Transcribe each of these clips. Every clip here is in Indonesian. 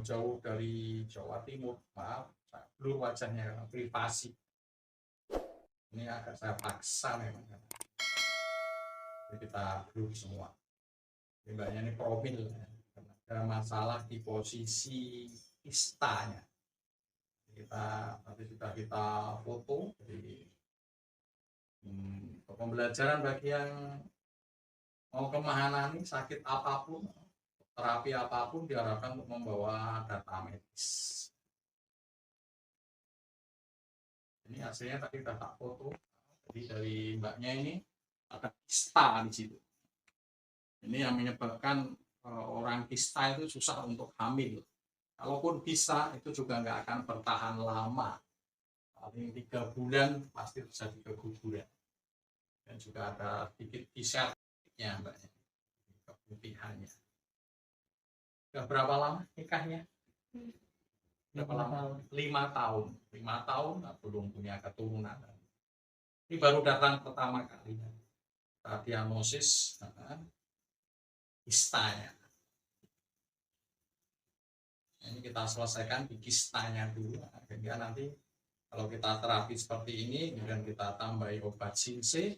jauh-jauh dari Jawa Timur, maaf, blur wajahnya karena privasi. Ini agak saya paksa memang. Jadi kita blur semua. Mbaknya ini profil, ada masalah di posisi istanya. Nanti sudah kita foto. Jadi pembelajaran bagi yang mau ke Mahanani, sakit apapun, terapi apapun diharapkan untuk membawa data medis. Ini hasilnya tadi sudah tak foto. Jadi dari mbaknya ini ada kista di situ. Ini yang menyebabkan orang kista itu susah untuk hamil. Kalaupun bisa, itu juga nggak akan bertahan lama. Paling 3 bulan pasti terjadi keguguran. Dan juga ada sedikit t-shirtnya mbaknya, keputihannya. Sudah berapa lama nikahnya? Berapa lama? 5 tahun. 5 tahun belum punya keturunan. Ini baru datang pertama kali. Diagnosis kistanya. Ini kita selesaikan di kistanya dulu. Sehingga nanti kalau kita terapi seperti ini, kemudian kita tambahi obat sinse,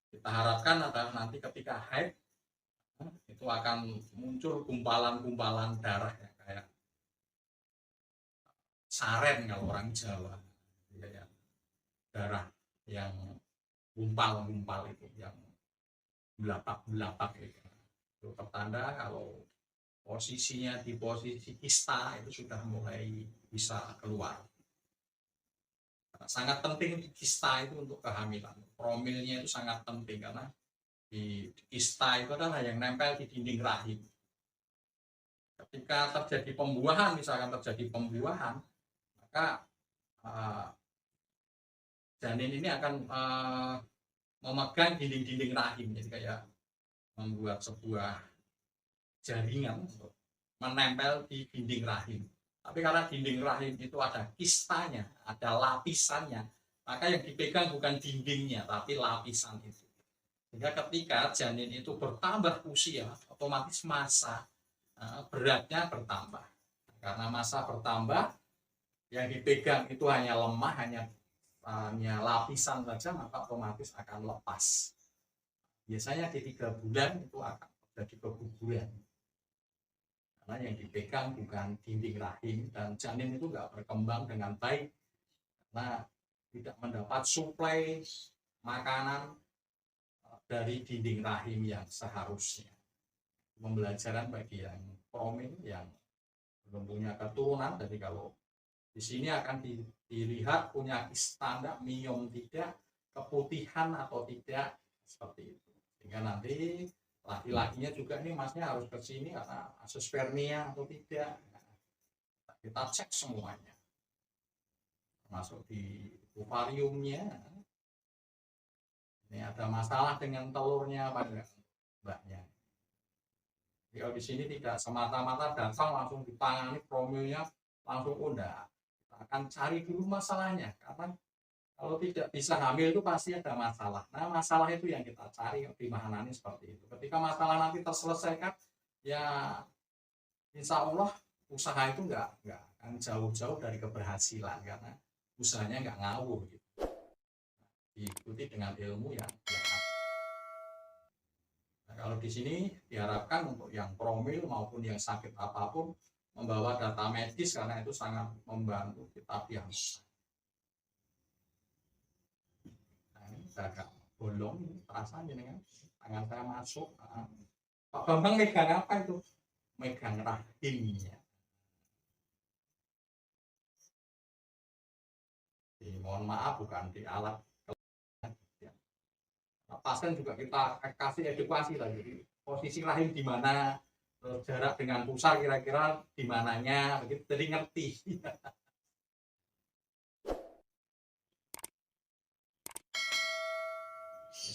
kita harapkan adalah nanti ketika haid itu akan muncul gumpalan-gumpalan darah ya, kayak saren kalau orang Jawa, ya, darah yang gumpal-gumpal itu, yang belapak-belapak itu pertanda kalau posisinya di posisi kista itu sudah mulai bisa keluar. Sangat penting di kista itu untuk kehamilan. Promilnya itu sangat penting karena di kista itu adalah yang nempel di dinding rahim. Ketika terjadi pembuahan, misalkan terjadi pembuahan, maka janin ini akan memegang dinding-dinding rahim, jadi kayak membuat sebuah jaringan untuk menempel di dinding rahim. Tapi karena dinding rahim itu ada kistanya, ada lapisannya, maka yang dipegang bukan dindingnya, tapi lapisan itu. Sehingga ketika janin itu bertambah usia, otomatis massa beratnya bertambah. Karena massa bertambah, yang dipegang itu hanya lemah, hanya lapisan saja, maka otomatis akan lepas. Biasanya di 3 bulan itu akan terjadi keguguran. Karena yang dipegang bukan dinding rahim, dan janin itu nggak berkembang dengan baik karena tidak mendapat suplai makanan dari dinding rahim yang seharusnya. Pembelajaran bagi yang promil, yang belum punya keturunan, jadi kalau di sini akan dilihat punya kista miom tidak, keputihan atau tidak, seperti itu. Sehingga nanti laki-lakinya juga nih, masnya harus ke sini karena azoospermia atau tidak. Kita cek semuanya, termasuk di ovariumnya. Ini ada masalah dengan telurnya apa enggak, mbaknya. Kalau di sini tidak semata-mata datang langsung ditangani promilnya langsung enggak. Kita akan cari dulu masalahnya, karena kalau tidak bisa hamil itu pasti ada masalah. Nah, masalah itu yang kita cari di Mahanani seperti itu. Ketika masalah nanti terselesaikan, ya insya Allah usaha itu nggak akan jauh-jauh dari keberhasilan, karena usahanya nggak ngawur gitu. Diikuti dengan ilmu yang ada. Nah, kalau di sini diharapkan untuk yang promil maupun yang sakit apapun membawa data medis, karena itu sangat membantu kita diagnosa. Agak bolong, terasa jenengan tangan saya masuk. Pak Bambang megang apa itu? Megang rahimnya. Mohon maaf, bukan di alat. Nah, pasien juga kita kasih edukasi lagi. Jadi posisi rahim di mana, jarak dengan pusar kira-kira di mananya, begitu. Jadi ngerti.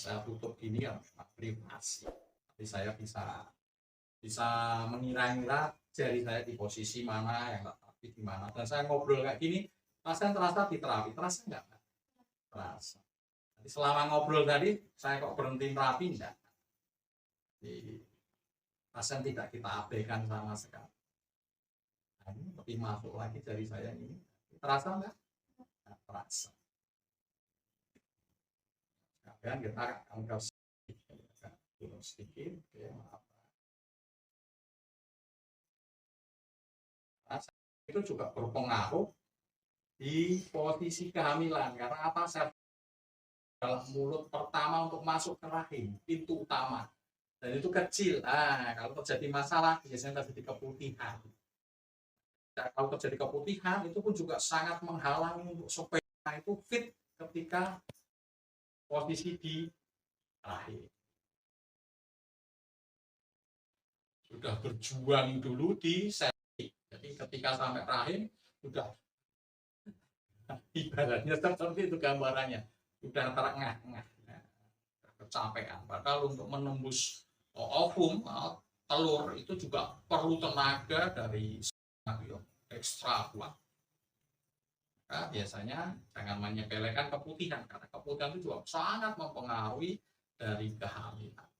Saya tutup gini kan privasi, tapi saya bisa mengira-ngira jari saya di posisi mana, yang terapi di mana, dan saya ngobrol kayak gini, pasien terasa diterapi, terasa enggak? Terasa. Jadi selama ngobrol tadi, saya kok berhenti terapi enggak? Jadi pasien tidak kita abaikan sama sekali. Nah, ini lebih masuk lagi jari saya ini. Terasa nggak? Nah, terasa. Kemudian kita angkat sedikit, ya, maaf. Rasa itu juga berpengaruh di posisi kehamilan karena apa? Dalam mulut pertama untuk masuk ke rahim, pintu utama, dan itu kecil. Kalau terjadi masalah biasanya terjadi keputihan. Nah, kalau terjadi keputihan itu pun juga sangat menghalangi untuk sperma itu fit ketika posisi di rahim. Sudah berjuang dulu di septic, jadi ketika sampai rahim sudah ibaratnya seperti itu gambarannya, sudah terengah-engah, kecapean. Padahal untuk menembus ovum, telur itu juga perlu tenaga dari ekstra kuat. Maka biasanya jangan menyepelekan keputihan, karena keputihan itu juga sangat mempengaruhi dari kehamilan.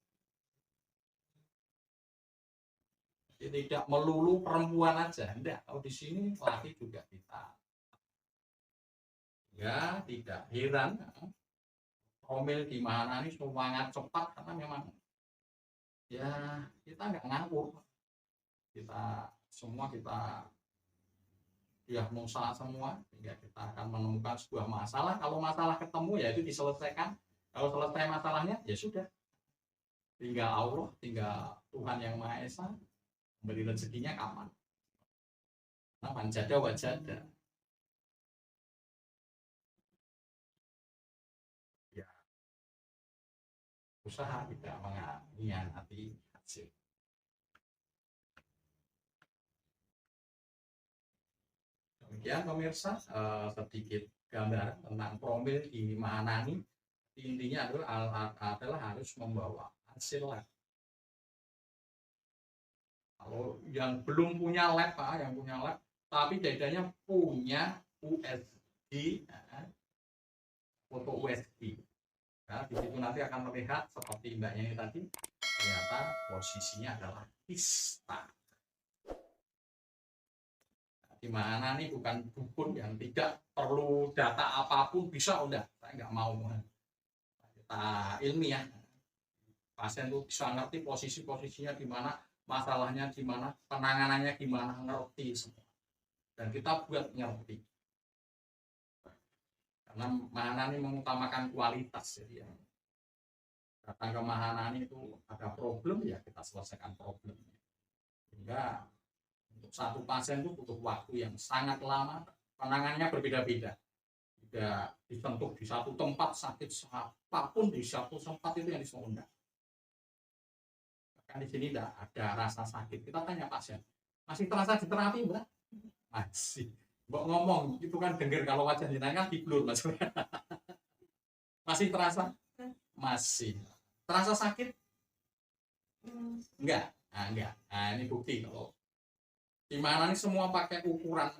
Jadi tidak melulu perempuan aja, enggak. Kalau di sini laki juga kita. Ya, tidak heran promil di mana ini sangat cepat karena memang ya kita nggak ngawur. Kita diagnosa semua, sehingga kita akan menemukan sebuah masalah. Kalau masalah ketemu ya itu diselesaikan. Kalau selesai masalahnya ya sudah. Tinggal Allah, tinggal Tuhan yang Maha Esa beri rezekinya kapan. Nah, manjada wajada. Ya, usaha tidak mengkhianati hasil. Demikian pemirsa, sedikit gambar tentang promil di Mahanani. Intinya adalah harus membawa hasil lab. Kalau yang belum punya lab, yang punya lab, tapi dadanya punya USG, foto USG. Nah, di situ nanti akan terlihat seperti mbaknya ini tadi, ternyata posisinya adalah kista. Di mana nih bukan dukun yang tidak perlu data apapun bisa, udah saya nggak mau. Kita ilmiah, pasien tuh bisa ngerti posisinya di mana, masalahnya di mana, penanganannya gimana, ngerti semua. Dan kita buat ngerti. Karena Mahanani mengutamakan kualitas, jadi ya. Datang ke Mahanani itu ada problem ya kita selesaikan problemnya. Sehingga untuk satu pasien itu butuh waktu yang sangat lama, penanganannya berbeda-beda. Tidak disentuh di satu tempat sakit apapun di satu tempat itu yang disebut. Di sini tidak ada rasa sakit. Kita tanya pasien, masih terasa di terapi, Mbak? Masih. Mbak ngomong, itu kan dengar kalau wajah jenengan diblur, Mas. Masih terasa? Masih. Terasa sakit? Enggak. Enggak. Nah, ini bukti kalau di mana ini semua pakai ukuran.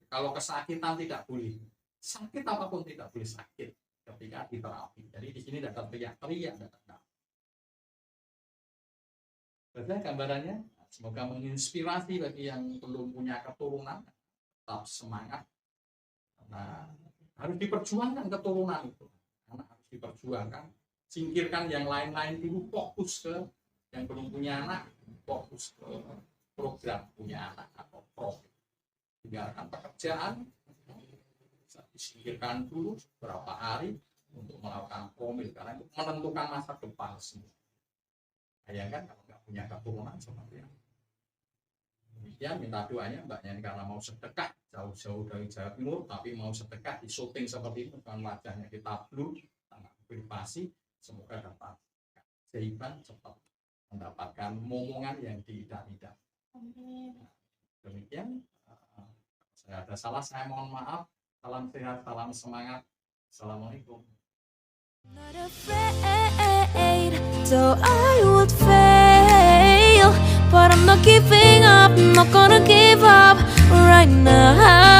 Kalau kesakitan tidak boleh. Sakit apapun tidak boleh sakit ketika di terapi. Jadi di sini tidak teriak-teriak, tidak. Baiklah gambarannya, semoga menginspirasi bagi yang belum punya keturunan. Tetap semangat, karena harus diperjuangkan keturunan itu, karena harus diperjuangkan. Singkirkan yang lain-lain dulu, fokus ke yang belum punya anak, fokus ke program punya anak atau profit. Tinggalkan pekerjaan, bisa disingkirkan dulu beberapa hari untuk melakukan promil, karena itu menentukan masa depan semua. Bayangkan kalau nggak punya keturunan seperti itu. Demikian minta doanya mbaknya ini, karena mau sedekah jauh-jauh dari Jawa Timur, tapi mau sedekah di syuting seperti itu dengan wajahnya kita blur, tangan privasi, semoga dapat keajaiban, cepat mendapatkan momongan yang tidak-tidak. Demikian, saya ada salah, saya mohon maaf. Salam sehat, salam semangat. Assalamualaikum. Not afraid, so I would fail, but I'm not giving up, I'm not gonna give up right now.